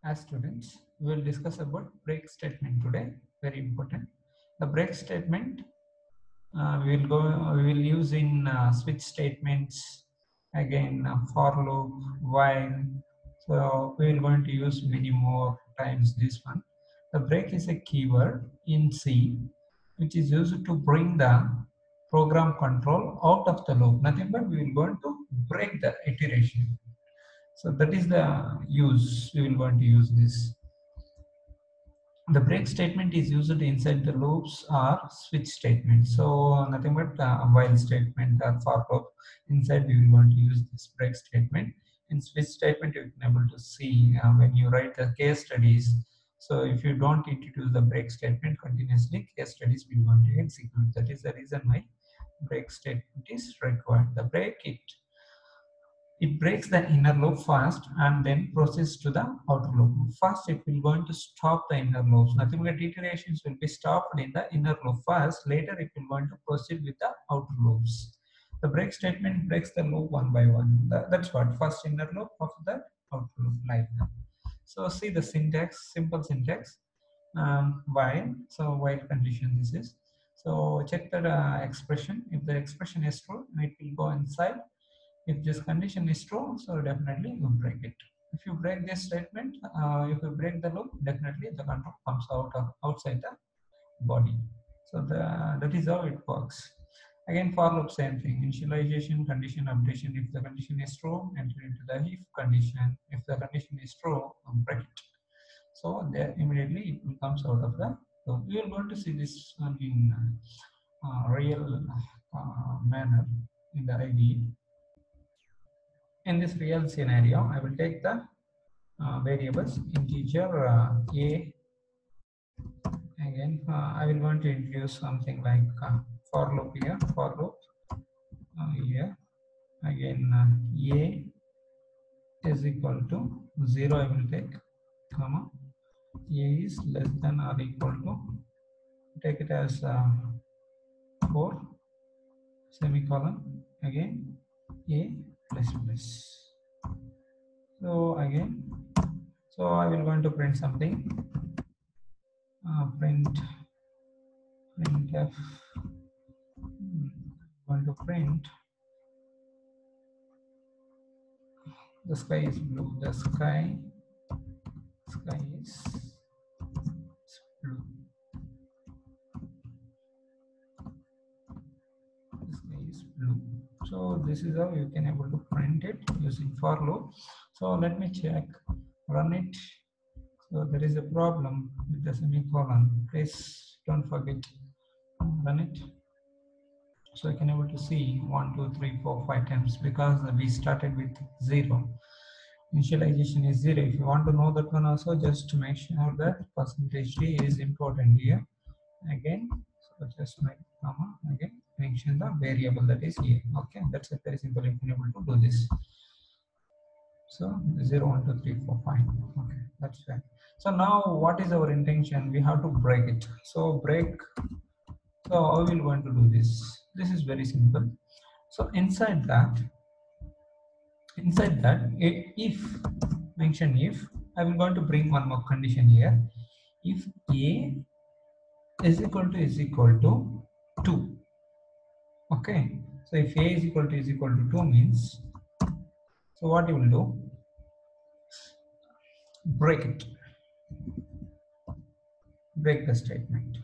As students, we will discuss about break statement today. Very important. The break statement we will use in switch statements, again for loop, while. So we are going to use many more times this one. The break is a keyword in C which is used to bring the program control out of the loop. Nothing but we will going to break the iteration. So that is the use we will going to use this. The break statement is used inside the loops or switch statement. So nothing but while statement or for loop. Inside we will want to use this break statement. In switch statement you can able to see when you write the case studies. So if you don't introduce the break statement continuously, case studies will want to execute. That is the reason why break statement is required. The break it breaks the inner loop first and then proceeds to the outer loop. First, it will going to stop the inner loops. Nothing but iterations will be stopped in the inner loop first. Later, it will going to proceed with the outer loops. The break statement breaks the loop one by one. That's what first inner loop, after that outer loop, like that. So see the syntax, simple syntax. While, so while condition this is. So check the expression. If the expression is true, it will go inside. If this condition is true, so definitely you break it. If you break this statement, if you break the loop, definitely the control comes out of outside the body. So that is how it works. Again, for loop, same thing. Initialization, condition, updation. If the condition is true, enter into the if condition. If the condition is true, break it. So there immediately it comes out of the loop. We are going to see this one in real manner in the IDE. In this real scenario, I will take the variables integer a. Again, I will want to introduce something like for loop here, for loop here. Again, a is equal to 0. I will take comma. A is less than or equal to, take it as 4 semicolon. Again, a plus plus. So again, so I will going to print something. Printf. Going to print the sky is blue. The sky is blue. The sky is blue. So this is how you can able to print it using for loop. So let me check, run it. So there is a problem with the semicolon. Please don't forget, run it. So I can able to see 1, 2, 3, 4, 5 times because we started with 0. Initialization is 0. If you want to know that one also, just make sure that percentage d is important here. Again, so just make comma, again mention the variable that is here. Okay, that's it. Very simple. You can able to do this. So 0, 1, 2, 3, 4, 5. Okay, that's fine. So now what is our intention? We have to break it. So break. So how we will going to do this? This is very simple. So inside that, if mention if, I will going to bring one more condition here. If a is equal to 2. Okay, so if a is equal to 2 means, so what you will do, break it, break the statement.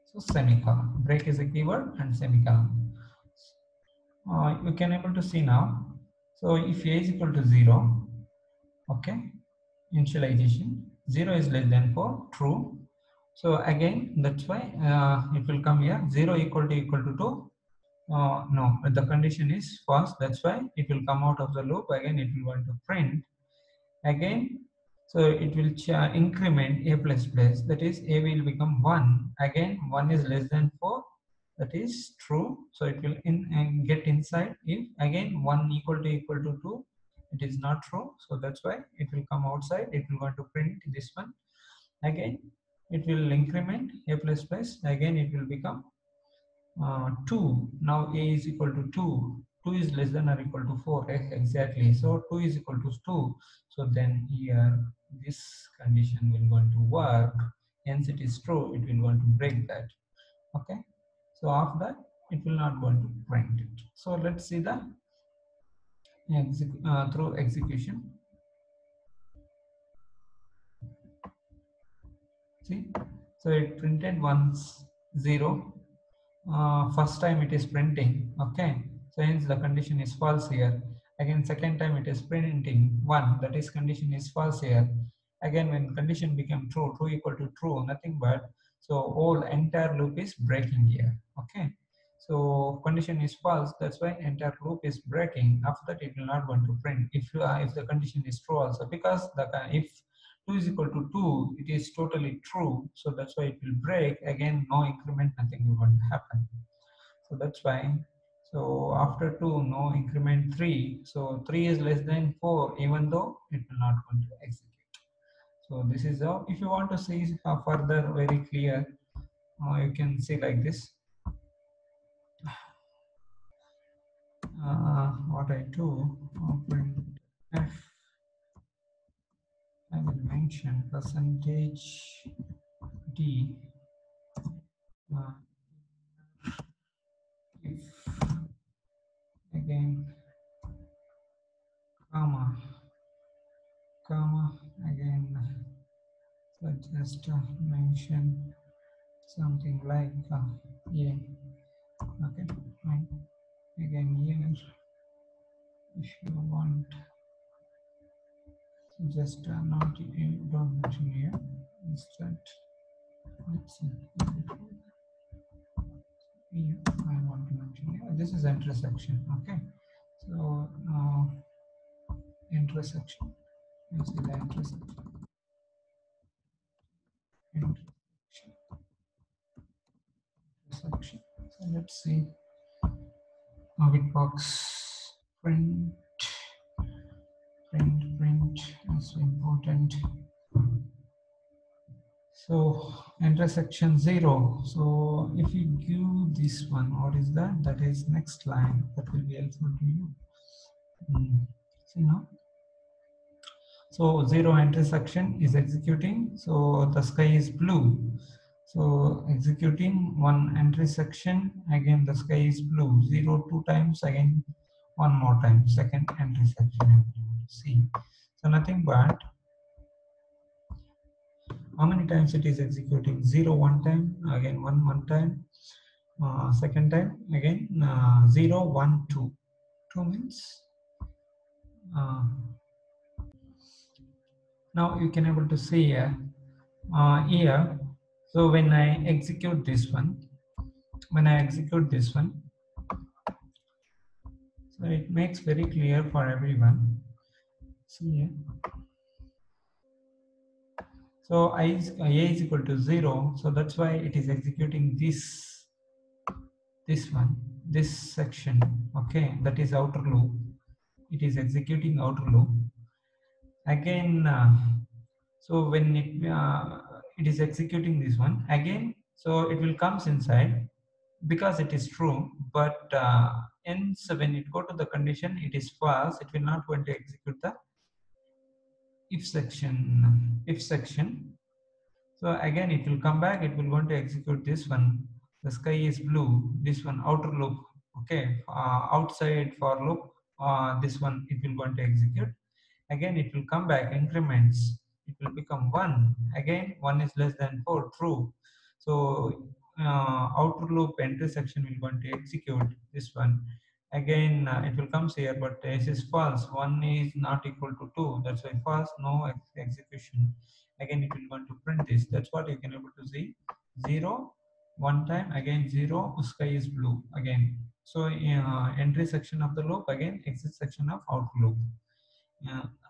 So semicolon, break is a keyword and semicolon. You can able to see now. So if a is equal to 0, okay, initialization 0 is less than 4, true. So again, that's why it will come here 0 equal to 2. No, the condition is false. That's why it will come out of the loop. Again, it will want to print again. So it will increment a plus plus. That is, a will become 1. Again, 1 is less than 4. That is true. So it will get inside. If again 1 equal to 2, it is not true. So that's why it will come outside. It will want to print this one. Again, it will increment a plus plus. Again, it will become 2. Now a is equal to 2. 2 is less than or equal to 4. Exactly. So 2 is equal to 2. So then here this condition will going to work. Hence it is true. It will going to break that. Okay. So after that it will not going to print it. So let's see the through execution. See, so it printed once 0. First time it is printing. Okay, so hence the condition is false here. Again, second time it is printing 1. That is condition is false here. Again, when condition become true, true equal to true, nothing but so whole entire loop is breaking here. Okay, so condition is false. That's why entire loop is breaking. After that, it will not want to print if the condition is true also, because the if 2 is equal to 2, it is totally true. So that's why it will break. Again, no increment, nothing will going to happen. So that's why. So after 2, no increment 3. So 3 is less than 4, even though it will not going to execute. So this is how, if you want to see further very clear, you can see like this. What I do, print f, I will mention percentage d if again comma again, so just mention something like yeah, okay, fine. Again here, if you want, just not, you don't mention here, instead let's see here, I want to mention here, this is intersection. Okay, so intersection, you see the intersection, intersection. So let's see how it works. Print is important. So intersection 0. So if you give this one, what is that? That is next line. That will be helpful to you. See now. So 0 intersection is executing. So the sky is blue. So executing one intersection, again the sky is blue. 0 2 times, again one more time. Second intersection. See. So nothing but how many times it is executing? 0 one time, again 1 time, second time, again 0 1 2. 2 means now you can able to see here. Here, so when I execute this one, so it makes very clear for everyone. See here. So a is equal to 0, so that's why it is executing this one, this section. Okay, that is outer loop. It is executing outer loop. Again, so when it is executing this one again, so it will comes inside because it is true, but ends when it go to the condition, it is false. It will not going to execute the if section. So again it will come back, it will going to execute this one. The sky is blue, this one outer loop. Okay, outside for loop, this one it will going to execute. Again it will come back, increments, it will become 1. Again 1 is less than 4, true. So outer loop intersection will going to execute this one. Again it will comes here, but this is false. 1 is not equal to 2, that's why false, no execution. Again it will going to print this. That's what you can able to see. 0 one time, again 0, sky is blue again. So entry section of the loop, again exit section of outer loop.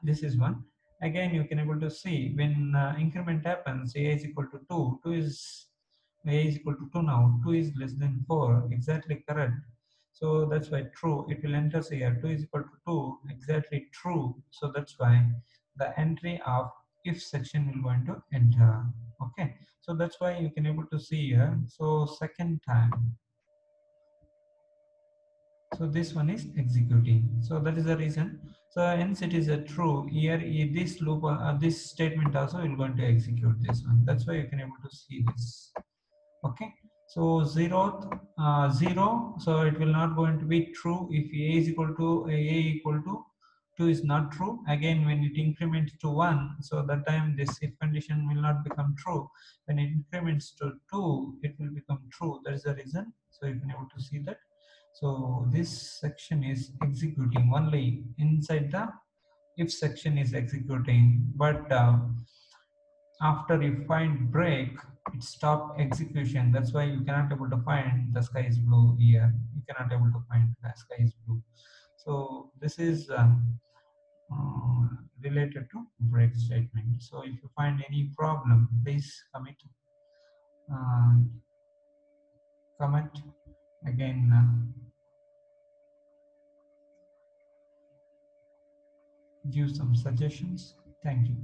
This is one. Again you can able to see when increment happens, a is equal to 2, a is equal to 2 now, 2 is less than 4, exactly correct. So that's why true, it will enter here, 2 is equal to 2, exactly true. So that's why the entry of if section will going to enter. Okay, so that's why you can able to see here. So second time, So this one is executing. So that is the reason. So hence it is a true. Here this loop, this statement also will going to execute this one. That's why you can able to see this. Okay. So zeroth, 0. So it will not going to be true if a is equal to a equal to 2 is not true. Again, when it increments to 1, so that time this if condition will not become true. When it increments to 2, it will become true. That is the reason. So you can able to see that. So this section is executing only inside the if section is executing, but after you find break, it stop execution. That's why you cannot able to find the sky is blue here. You cannot able to find the sky is blue. So this is related to break statement. So if you find any problem, please uh, comment again. Give some suggestions. Thank you.